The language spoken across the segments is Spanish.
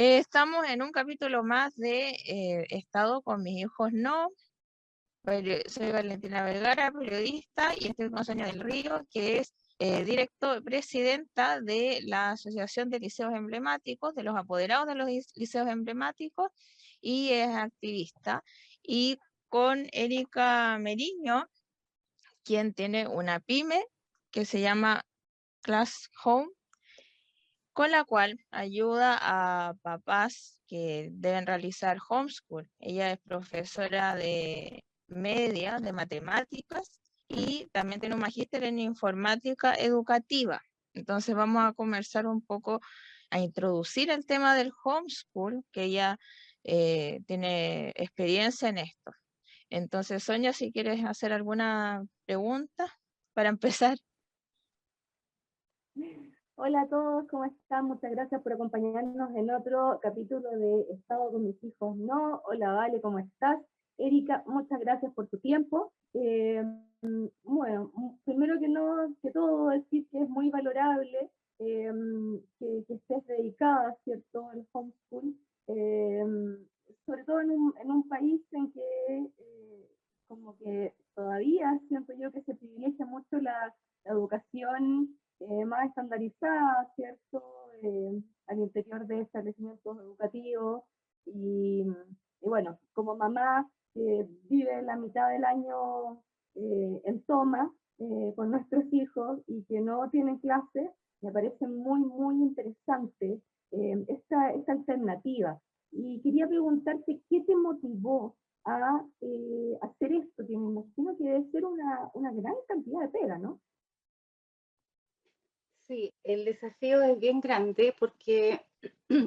Estamos en un capítulo más de Estado con mis hijos no. Soy Valentina Vergara, periodista, y estoy con Sonia del Río, que es presidenta de la Asociación de Liceos Emblemáticos, de los apoderados de los liceos emblemáticos, y es activista. Y con Erika Meriño, quien tiene una pyme que se llama Class Home, con la cual ayuda a papás que deben realizar homeschool. Ella es profesora de media, de matemáticas, y también tiene un magíster en informática educativa. Entonces vamos a conversar un poco, a introducir el tema del homeschool, que ella tiene experiencia en esto. Entonces, Sonia, si quieres hacer alguna pregunta para empezar. Hola a todos, ¿cómo están? Muchas gracias por acompañarnos en otro capítulo de Estado con mis hijos no. Hola Vale, ¿cómo estás? Erika, muchas gracias por tu tiempo. Bueno, primero que todo decir que es muy valorable que estés dedicada, ¿cierto?, al homeschool, eh, sobre todo en un país en que como que todavía siento yo que se privilegia mucho la educación más estandarizada, ¿cierto? Al interior de establecimientos educativos. Y bueno, como mamá vive la mitad del año en toma con nuestros hijos y que no tienen clase, me parece muy, muy interesante esta alternativa. Y quería preguntarte qué te motivó a hacer esto, que me imagino que debe ser una gran cantidad de pega, ¿no? Sí, el desafío es bien grande porque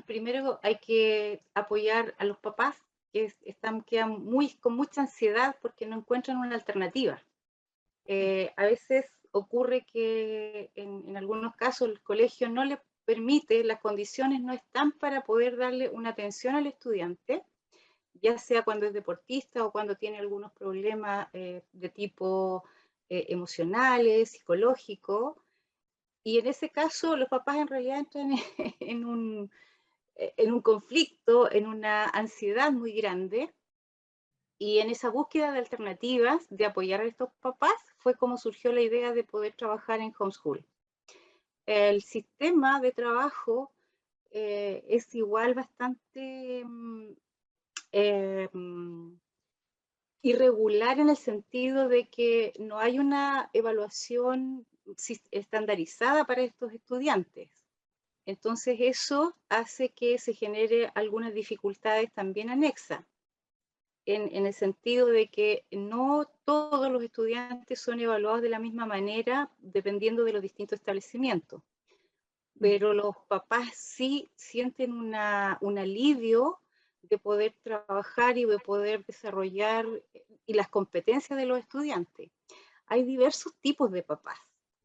primero hay que apoyar a los papás que quedan con mucha ansiedad porque no encuentran una alternativa. A veces ocurre que en algunos casos el colegio no le permite, las condiciones no están para poder darle una atención al estudiante, ya sea cuando es deportista o cuando tiene algunos problemas de tipo emocionales, psicológicos. Y en ese caso, los papás en realidad entran en un conflicto, en una ansiedad muy grande. Y en esa búsqueda de alternativas, de apoyar a estos papás, fue como surgió la idea de poder trabajar en homeschool. El sistema de trabajo es igual bastante irregular en el sentido de que no hay una evaluación estandarizada para estos estudiantes. Entonces eso hace que se genere algunas dificultades también anexas, en el sentido de que no todos los estudiantes son evaluados de la misma manera dependiendo de los distintos establecimientos. Pero los papás sí sienten un alivio de poder trabajar y de poder desarrollar y las competencias de los estudiantes. Hay diversos tipos de papás.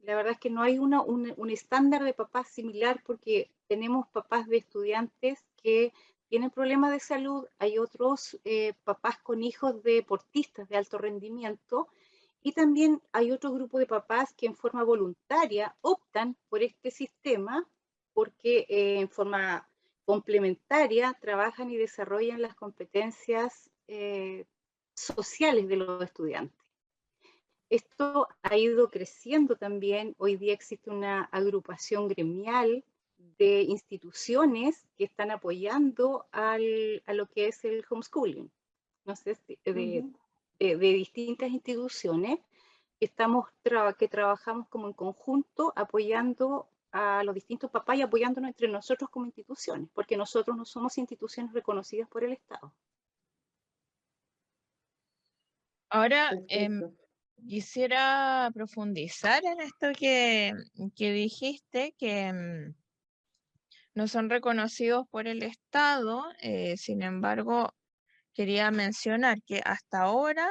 La verdad es que no hay un estándar de papás similar porque tenemos papás de estudiantes que tienen problemas de salud, hay otros papás con hijos de deportistas de alto rendimiento y también hay otro grupo de papás que en forma voluntaria optan por este sistema porque en forma complementaria trabajan y desarrollan las competencias sociales de los estudiantes. Esto ha ido creciendo también. Hoy día existe una agrupación gremial de instituciones que están apoyando a lo que es el homeschooling. No sé, de distintas instituciones que trabajamos como en conjunto apoyando a los distintos papás y apoyándonos entre nosotros como instituciones, porque nosotros no somos instituciones reconocidas por el Estado. Ahora, quisiera profundizar en esto que dijiste, que no son reconocidos por el Estado. Sin embargo, quería mencionar que hasta ahora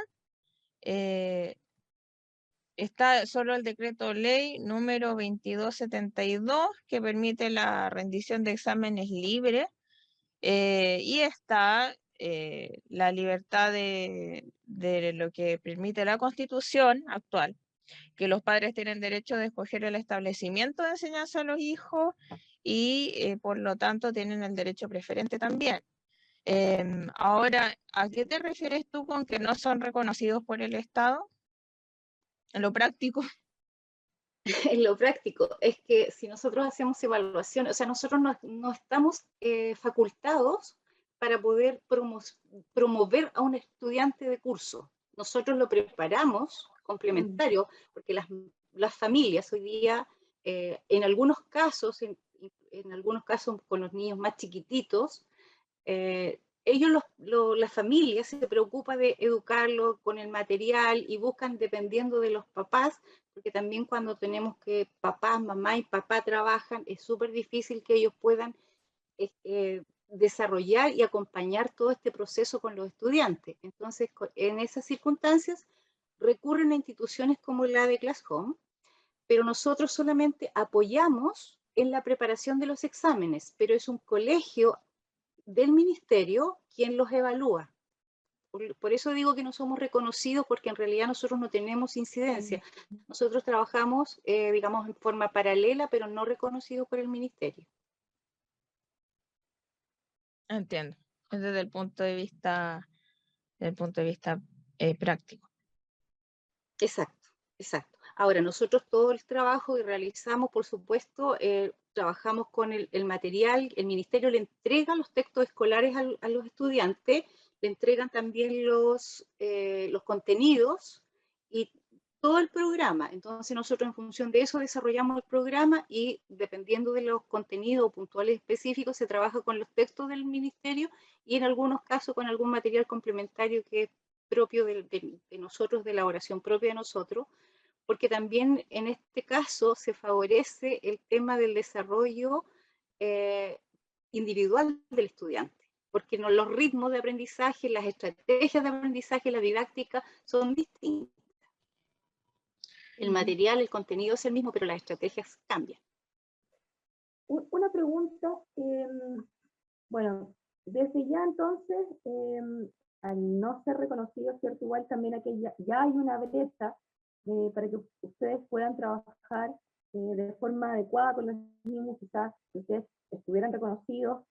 está solo el decreto ley número 2272 que permite la rendición de exámenes libres, y está la libertad de lo que permite la Constitución actual, que los padres tienen derecho de escoger el establecimiento de enseñanza a los hijos y por lo tanto tienen el derecho preferente también. Ahora, ¿a qué te refieres tú con que no son reconocidos por el Estado? En lo práctico. En lo práctico, es que si nosotros hacemos evaluación, o sea, nosotros no estamos facultados para poder promover a un estudiante de curso. Nosotros lo preparamos complementario, porque las familias hoy día, en algunos casos, en algunos casos con los niños más chiquititos, ellos, las familias, se preocupan de educarlo con el material y buscan, dependiendo de los papás, porque también cuando tenemos que papá, mamá y papá trabajan, es súper difícil que ellos puedan desarrollar y acompañar todo este proceso con los estudiantes. Entonces, en esas circunstancias, recurren a instituciones como la de Class Home, pero nosotros solamente apoyamos en la preparación de los exámenes, pero es un colegio del ministerio quien los evalúa. Por eso digo que no somos reconocidos, porque en realidad nosotros no tenemos incidencia. Nosotros trabajamos, digamos, en forma paralela, pero no reconocidos por el ministerio. Entiendo. Es desde el punto de vista, práctico. Exacto, exacto. Ahora, nosotros todo el trabajo que realizamos, por supuesto, trabajamos con el material, el ministerio le entrega los textos escolares a los estudiantes, le entregan también los contenidos y todo el programa. Entonces nosotros, en función de eso, desarrollamos el programa y, dependiendo de los contenidos puntuales específicos, se trabaja con los textos del ministerio y, en algunos casos, con algún material complementario que es propio de nosotros, de elaboración propia de nosotros, porque también en este caso se favorece el tema del desarrollo individual del estudiante, porque los ritmos de aprendizaje, las estrategias de aprendizaje, la didáctica son distintas. El material, el contenido es el mismo, pero las estrategias cambian. Una pregunta, bueno, desde ya entonces, al no ser reconocido, ¿cierto? Igual también aquí ya hay una brecha para que ustedes puedan trabajar de forma adecuada con los niños. Quizás si ustedes estuvieran reconocidos,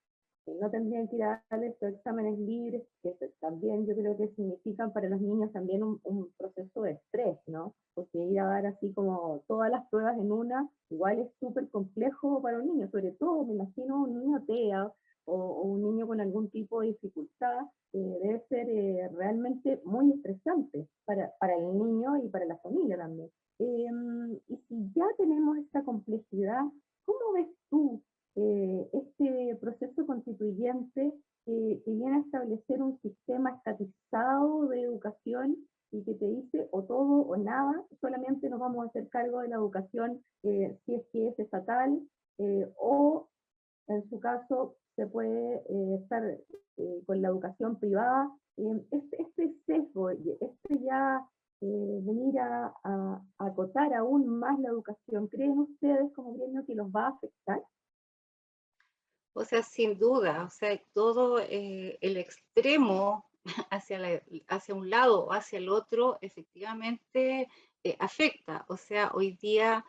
no tendrían que ir a darles estos exámenes libres, que también yo creo que significan para los niños también un proceso de estrés, ¿no? Porque ir a dar así como todas las pruebas en una, igual es súper complejo para un niño, sobre todo me imagino un niño TEA o un niño con algún tipo de dificultad, debe ser realmente muy estresante para el niño y para la familia también. Y si ya tenemos esta complejidad, ¿cómo ves tú este proceso constituyente que viene a establecer un sistema estatizado de educación y que te dice o todo o nada, solamente nos vamos a hacer cargo de la educación si es que es estatal, o en su caso se puede estar con la educación privada? Este sesgo, ya venir a acotar aún más la educación, ¿creen ustedes como gremio que los va a afectar? O sea, sin duda, o sea, todo el extremo hacia un lado o hacia el otro, efectivamente afecta. O sea, hoy día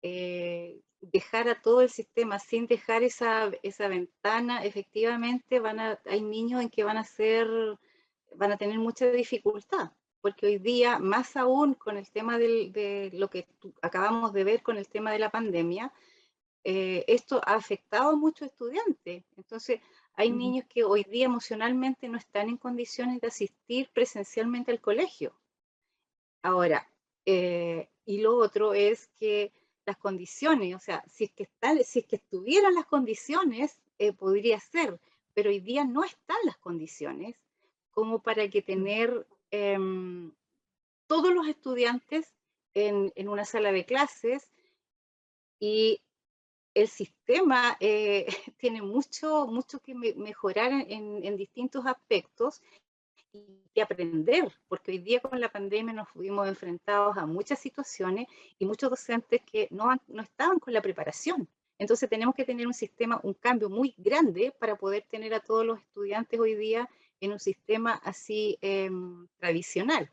dejar a todo el sistema sin dejar esa ventana, efectivamente hay niños en que van a tener mucha dificultad, porque hoy día, más aún con el tema de lo que acabamos de ver con el tema de la pandemia, esto ha afectado a muchos estudiantes. Entonces, hay niños que hoy día emocionalmente no están en condiciones de asistir presencialmente al colegio. Ahora, y lo otro es que las condiciones, o sea, si es que estuvieran las condiciones, podría ser, pero hoy día no están las condiciones como para que tener todos los estudiantes en una sala de clases, y el sistema tiene mucho que mejorar en distintos aspectos y aprender, porque hoy día con la pandemia nos fuimos enfrentados a muchas situaciones y muchos docentes que no estaban con la preparación. Entonces tenemos que tener un cambio muy grande para poder tener a todos los estudiantes hoy día en un sistema así tradicional.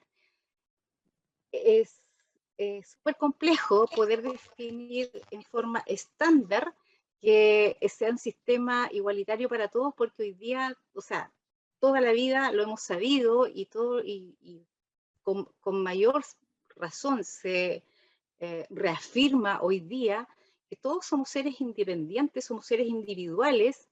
Es súper complejo poder definir en forma estándar que sea un sistema igualitario para todos, porque hoy día, o sea, toda la vida lo hemos sabido y con mayor razón se reafirma hoy día que todos somos seres independientes, somos seres individuales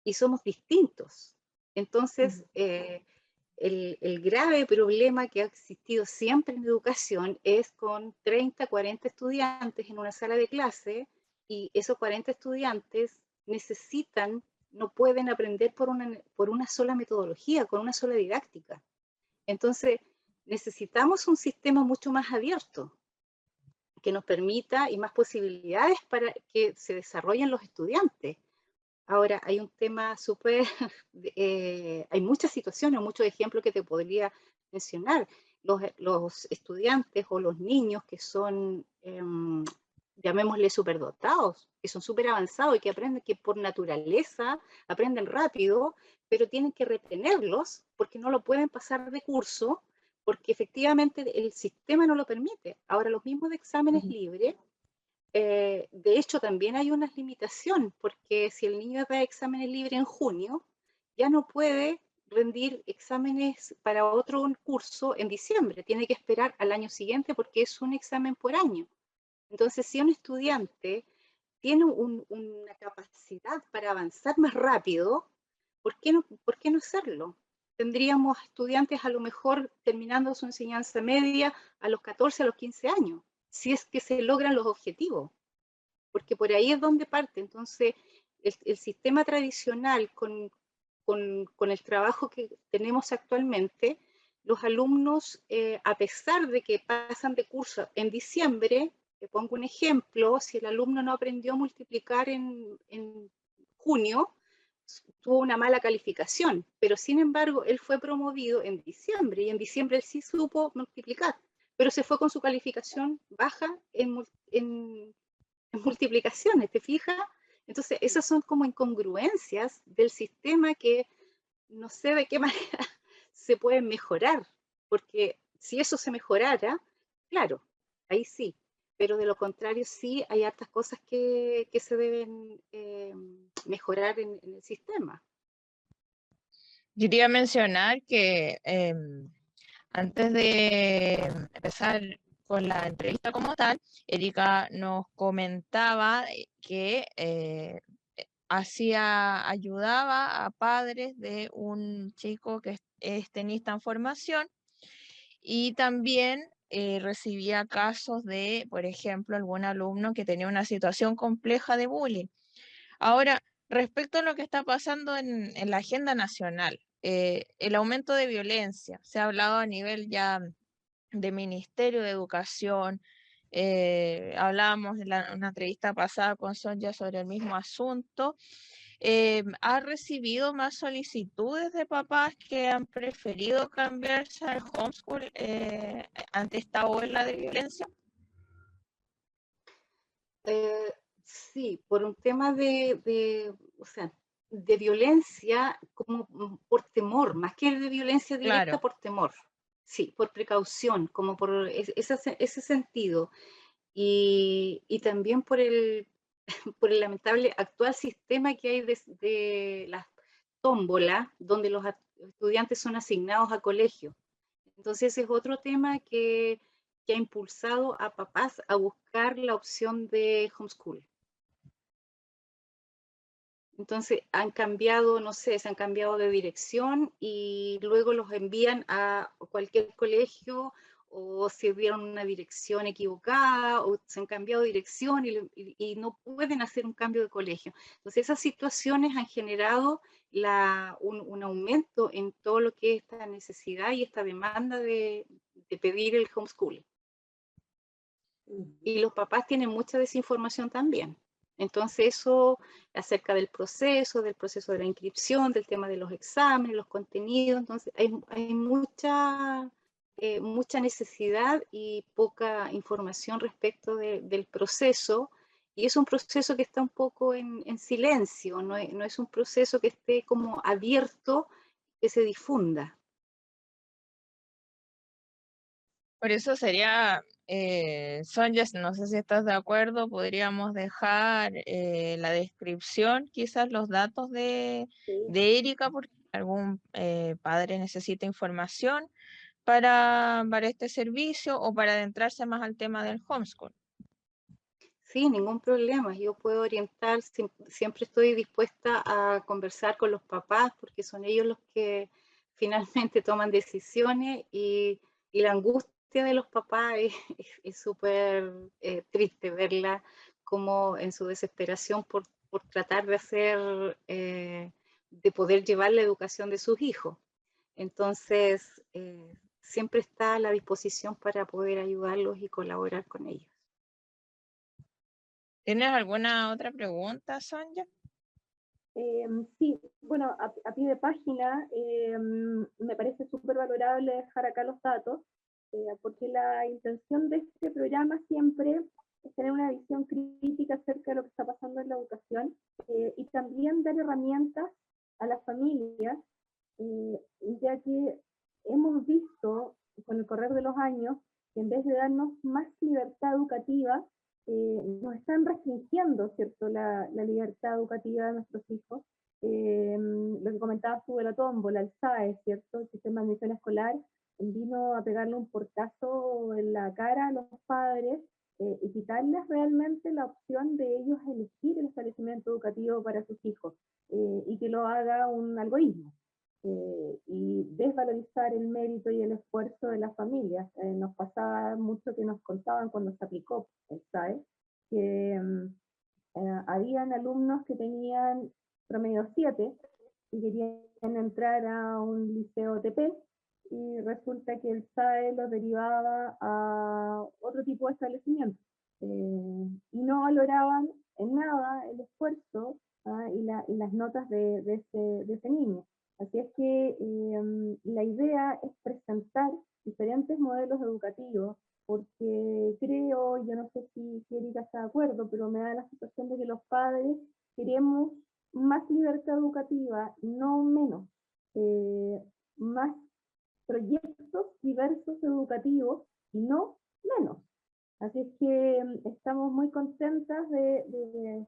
y somos distintos. Entonces, el grave problema que ha existido siempre en educación es con 30, 40 estudiantes en una sala de clase, y esos 40 estudiantes no pueden aprender por una sola metodología, con una sola didáctica. Entonces, necesitamos un sistema mucho más abierto, que nos permita y más posibilidades para que se desarrollen los estudiantes. Ahora, hay un tema súper, hay muchas situaciones, muchos ejemplos que te podría mencionar. Los estudiantes o los niños que son, llamémosle superdotados, que son súper avanzados y que aprenden, que por naturaleza aprenden rápido, pero tienen que retenerlos porque no lo pueden pasar de curso, porque efectivamente el sistema no lo permite. Ahora, los mismos de exámenes libres, de hecho, también hay una limitación, porque si el niño da exámenes libres en junio, ya no puede rendir exámenes para otro curso en diciembre, tiene que esperar al año siguiente porque es un examen por año. Entonces, si un estudiante tiene una capacidad para avanzar más rápido, por qué no hacerlo? Tendríamos estudiantes a lo mejor terminando su enseñanza media a los 14, a los 15 años, si es que se logran los objetivos, porque por ahí es donde parte. Entonces, el sistema tradicional con el trabajo que tenemos actualmente, los alumnos, a pesar de que pasan de curso en diciembre, te pongo un ejemplo, si el alumno no aprendió a multiplicar en junio, tuvo una mala calificación, pero sin embargo él fue promovido en diciembre, y en diciembre él sí supo multiplicar, pero se fue con su calificación baja en multiplicaciones, ¿te fijas? Entonces esas son como incongruencias del sistema que no sé de qué manera se pueden mejorar, porque si eso se mejorara, claro, ahí sí, pero de lo contrario sí hay hartas cosas que se deben mejorar en el sistema. Quería mencionar que antes de empezar con la entrevista como tal, Erika nos comentaba que ayudaba a padres de un chico que es tenista en formación, y también recibía casos de, por ejemplo, algún alumno que tenía una situación compleja de bullying. Ahora, respecto a lo que está pasando en la agenda nacional, el aumento de violencia, se ha hablado a nivel ya de Ministerio de Educación, hablábamos en una entrevista pasada con Sonia sobre el mismo asunto. ¿Ha recibido más solicitudes de papás que han preferido cambiarse al homeschool ante esta ola de violencia? Sí, por un tema o sea, de violencia como por temor, más que de violencia directa, Claro. por temor. Sí, por precaución, como por ese sentido. Y también por por el lamentable actual sistema que hay de las tómbolas, donde los estudiantes son asignados a colegio. Entonces es otro tema que ha impulsado a papás a buscar la opción de homeschool. Entonces han cambiado, no sé, se han cambiado de dirección y luego los envían a cualquier colegio, o se dieron una dirección equivocada, o se han cambiado de dirección y no pueden hacer un cambio de colegio. Entonces esas situaciones han generado un aumento en todo lo que es esta necesidad y esta demanda de pedir el homeschooling. Y los papás tienen mucha desinformación también. Entonces eso acerca del proceso de la inscripción, del tema de los exámenes, los contenidos. Entonces hay mucha necesidad y poca información respecto del proceso, y es un proceso que está un poco en silencio, no es un proceso que esté como abierto, que se difunda. Por eso sería Sonja, no sé si estás de acuerdo, podríamos dejar la descripción, quizás los datos Sí. de Erika, porque algún padre necesita información para este servicio o para adentrarse más al tema del homeschool. Sí, ningún problema. Yo puedo orientar, siempre estoy dispuesta a conversar con los papás porque son ellos los que finalmente toman decisiones y la angustia de los papás es súper triste verla como en su desesperación por tratar de hacer, de poder llevar la educación de sus hijos. Entonces, siempre está a la disposición para poder ayudarlos y colaborar con ellos. ¿Tienes alguna otra pregunta, Sonja? Sí, bueno, a pie de página me parece súper valorable dejar acá los datos, porque la intención de este programa siempre es tener una visión crítica acerca de lo que está pasando en la educación y también dar herramientas a las familias, ya que hemos visto con el correr de los años que en vez de darnos más libertad educativa, nos están restringiendo, ¿cierto?, la libertad educativa de nuestros hijos. Lo que comentabas tú de la tómbola, el SAE, ¿cierto?, el sistema de admisión escolar, vino a pegarle un portazo en la cara a los padres y quitarles realmente la opción de ellos elegir el establecimiento educativo para sus hijos y que lo haga un algoritmo. Y desvalorizar el mérito y el esfuerzo de las familias. Nos pasaba mucho que nos contaban cuando se aplicó el SAE, que habían alumnos que tenían promedio 7 y querían entrar a un liceo TP y resulta que el SAE los derivaba a otro tipo de establecimiento y no valoraban en nada el esfuerzo y las notas de ese niño. Así es que la idea es presentar diferentes modelos educativos, porque creo, yo no sé si Erika está de acuerdo, pero me da la sensación de que los padres queremos más libertad educativa, no menos, más proyectos diversos educativos y no menos. Así es que estamos muy contentas de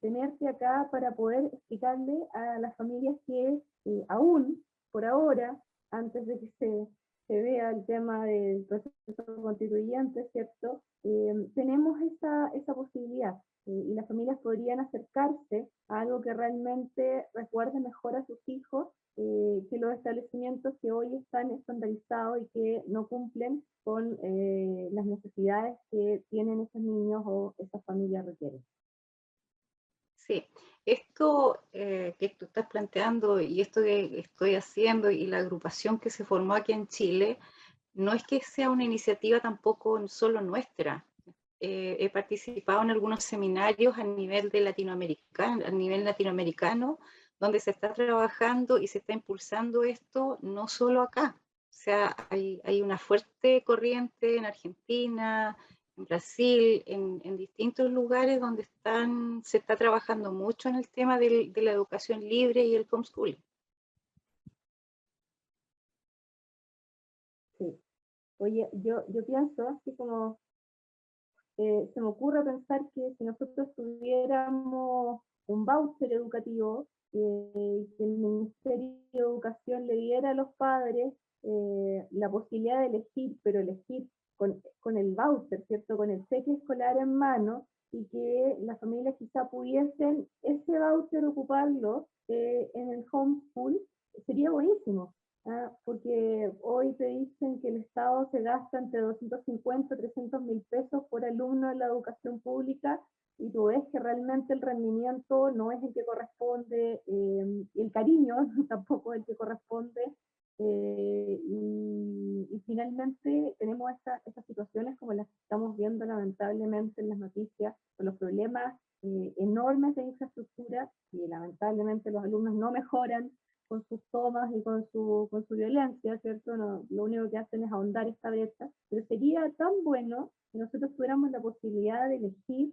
tenerte acá para poder explicarle a las familias que aún, por ahora, antes de que se vea el tema del proceso constituyente, ¿cierto? Tenemos esa posibilidad y las familias podrían acercarse a algo que realmente recuerde mejor a sus hijos que los establecimientos que hoy están estandarizados y que no cumplen con las necesidades que tienen esos niños o esas familias requieren. Sí, esto que tú estás planteando y esto que estoy haciendo y la agrupación que se formó aquí en Chile, no es que sea una iniciativa tampoco solo nuestra. He participado en algunos seminarios a nivel latinoamericano, donde se está trabajando y se está impulsando esto no solo acá. O sea, hay una fuerte corriente en Argentina, en Brasil, en distintos lugares donde se está trabajando mucho en el tema de la educación libre y el homeschooling. Sí. Oye, yo pienso, así como se me ocurre pensar que si nosotros tuviéramos un voucher educativo, que el Ministerio de Educación le diera a los padres la posibilidad de elegir, pero elegir con el voucher, ¿cierto? Con el cheque escolar en mano, y que las familias quizá pudiesen ese voucher ocuparlo en el homeschool, sería buenísimo. Porque hoy te dicen que el Estado se gasta entre 250 y 300 mil pesos por alumno en la educación pública y tú ves que realmente el rendimiento no es el que corresponde, y el cariño tampoco es el que corresponde, y finalmente tenemos estas situaciones como las que estamos viendo lamentablemente en las noticias, con los problemas enormes de infraestructura, y lamentablemente los alumnos no mejoran con sus tomas y con su violencia, ¿cierto? No, lo único que hacen es ahondar esta brecha, pero sería tan bueno que nosotros tuviéramos la posibilidad de elegir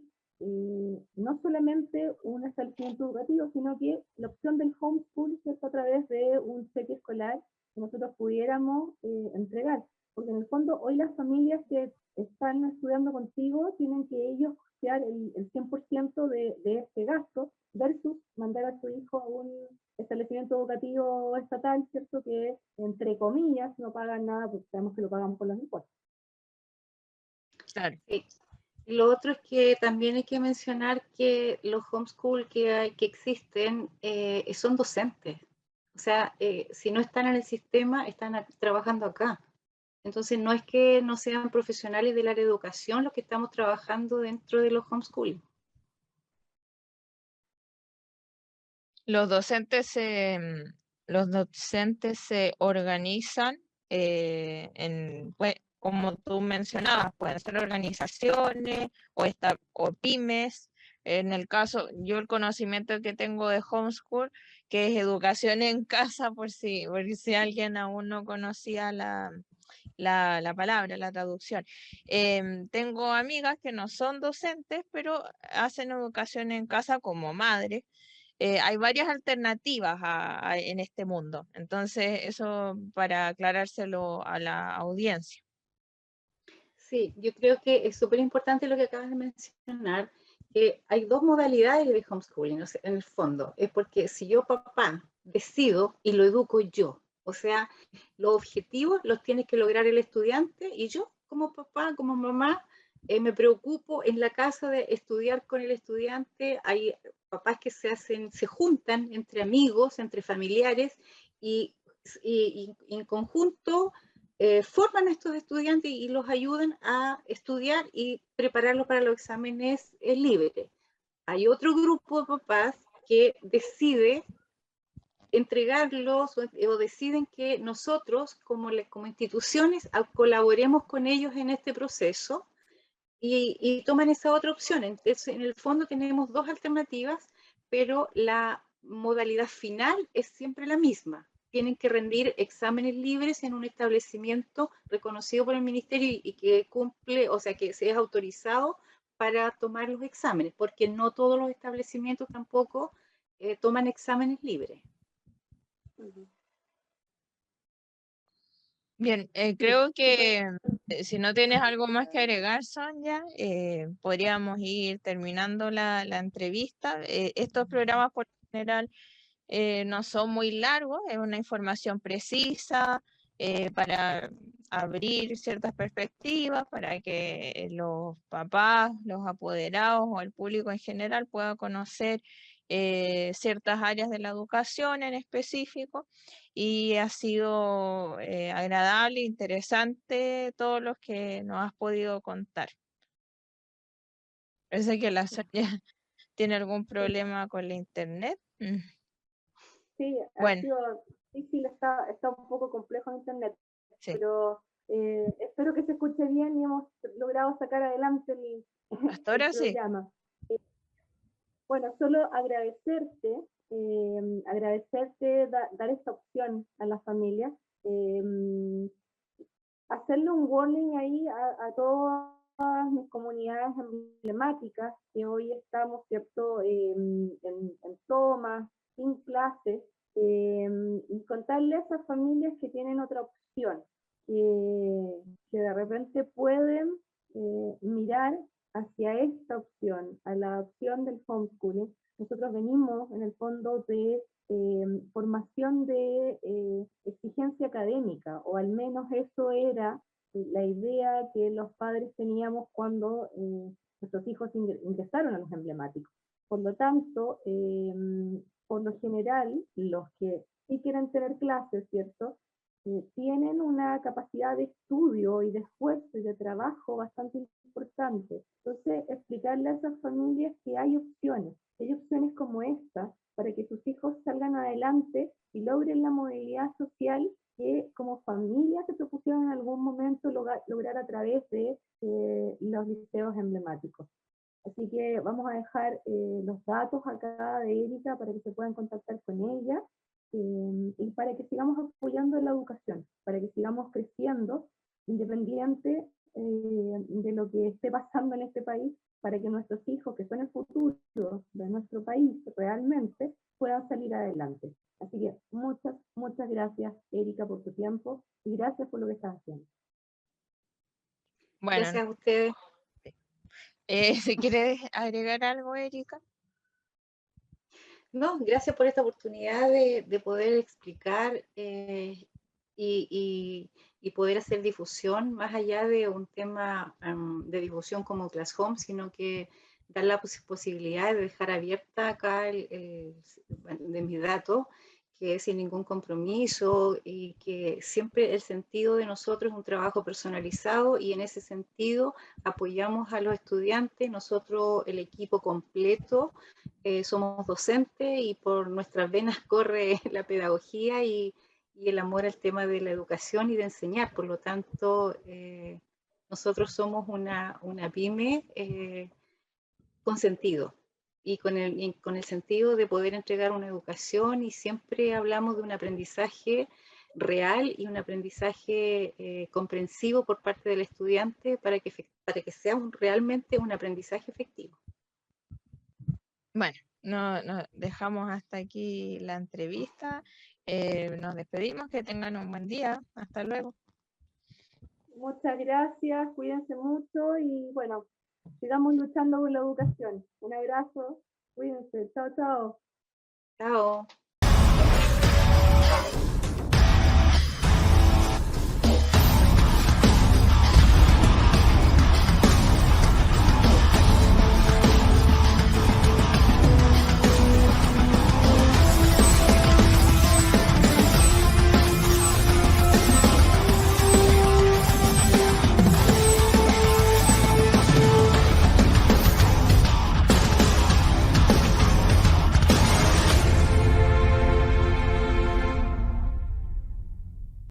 no solamente un establecimiento educativo, sino que la opción del homeschool, ¿cierto? A través de un cheque escolar que nosotros pudiéramos entregar. porque en el fondo hoy las familias que están estudiando contigo tienen que ellos costear el 100% de este gasto versus mandar a su hijo a un establecimiento educativo estatal, ¿cierto? Que entre comillas no pagan nada porque sabemos que lo pagan por los impuestos. Claro. Sí. Lo otro es que también hay que mencionar que los homeschool que existen son docentes. O sea, si no están en el sistema, están trabajando acá. Entonces, no es que no sean profesionales del área de educación los que estamos trabajando dentro de los homeschooling. Los docentes se organizan como tú mencionabas, pueden ser organizaciones o pymes. En el caso, yo el conocimiento que tengo de homeschool, que es educación en casa, por si alguien aún no conocía la palabra, la traducción. Tengo amigas que no son docentes, pero hacen educación en casa como madres. Hay varias alternativas en este mundo. Entonces, eso para aclarárselo a la audiencia. Sí, yo creo que es súper importante lo que acabas de mencionar, que hay dos modalidades de homeschooling, o sea, en el fondo. Es porque si yo, papá, decido y lo educo yo, o sea, los objetivos los tiene que lograr el estudiante y yo, como papá, como mamá, me preocupo en la casa de estudiar con el estudiante. Hay papás que se juntan entre amigos, entre familiares y en conjunto forman a estos estudiantes y los ayudan a estudiar y prepararlos para los exámenes libres. Hay otro grupo de papás que decide entregarlos o deciden que nosotros como instituciones colaboremos con ellos en este proceso y toman esa otra opción. Entonces, en el fondo tenemos dos alternativas, pero la modalidad final es siempre la misma. Tienen que rendir exámenes libres en un establecimiento reconocido por el ministerio y que cumple, o sea, que se es autorizado para tomar los exámenes, porque no todos los establecimientos tampoco toman exámenes libres. Bien, creo que si no tienes algo más que agregar, Sonia, podríamos ir terminando la entrevista. Estos programas por lo general no son muy largos, es una información precisa para abrir ciertas perspectivas, para que los papás, los apoderados o el público en general pueda conocer ciertas áreas de la educación en específico. Y ha sido agradable, interesante todo lo que nos has podido contar. Parece que la Sonia tiene algún problema con la internet. Sí, Bueno, ha sido difícil, está un poco complejo en internet, sí. pero espero que se escuche bien y hemos logrado sacar adelante Hasta ahora el sí. programa. Bueno, solo agradecerte dar esta opción a las familias, hacerle un warning ahí a todas mis comunidades emblemáticas que hoy estamos, ¿cierto?, en tomas, sin clases, y contarle a esas familias que tienen otra opción, que de repente pueden mirar hacia esta opción, a la opción del homeschooling. Nosotros venimos en el fondo de formación de exigencia académica, o al menos eso era la idea que los padres teníamos cuando nuestros hijos ingresaron a los emblemáticos. Por lo tanto, por lo general, los que sí quieren tener clases, ¿cierto?, tienen una capacidad de estudio y de esfuerzo y de trabajo bastante importante. Entonces, explicarle a esas familias que hay opciones como esta, para que sus hijos salgan adelante y logren la movilidad social que como familia se propusieron en algún momento lograr a través de los liceos emblemáticos. Así que vamos a dejar los datos acá de Erika para que se puedan contactar con ella y para que sigamos apoyando la educación, para que sigamos creciendo independiente de lo que esté pasando en este país, para que nuestros hijos, que son el futuro de nuestro país realmente, puedan salir adelante. Así que muchas gracias, Erika, por tu tiempo y gracias por lo que estás haciendo. Bueno, Gracias a ustedes. si quieres agregar algo, Erika. No, gracias por esta oportunidad de poder explicar y poder hacer difusión más allá de un tema de difusión como Class Home, sino que dar la posibilidad de dejar abierta acá de mis datos, que es sin ningún compromiso y que siempre el sentido de nosotros es un trabajo personalizado y en ese sentido apoyamos a los estudiantes, nosotros el equipo completo. Somos docentes y por nuestras venas corre la pedagogía y el amor al tema de la educación y de enseñar. Por lo tanto, nosotros somos una pyme con sentido y con el sentido de poder entregar una educación y siempre hablamos de un aprendizaje real y un aprendizaje comprensivo por parte del estudiante para que sea realmente un aprendizaje efectivo. Bueno, no dejamos hasta aquí la entrevista. Nos despedimos, que tengan un buen día. Hasta luego. Muchas gracias, cuídense mucho y bueno, sigamos luchando por la educación. Un abrazo, cuídense, chao, chao. Chao.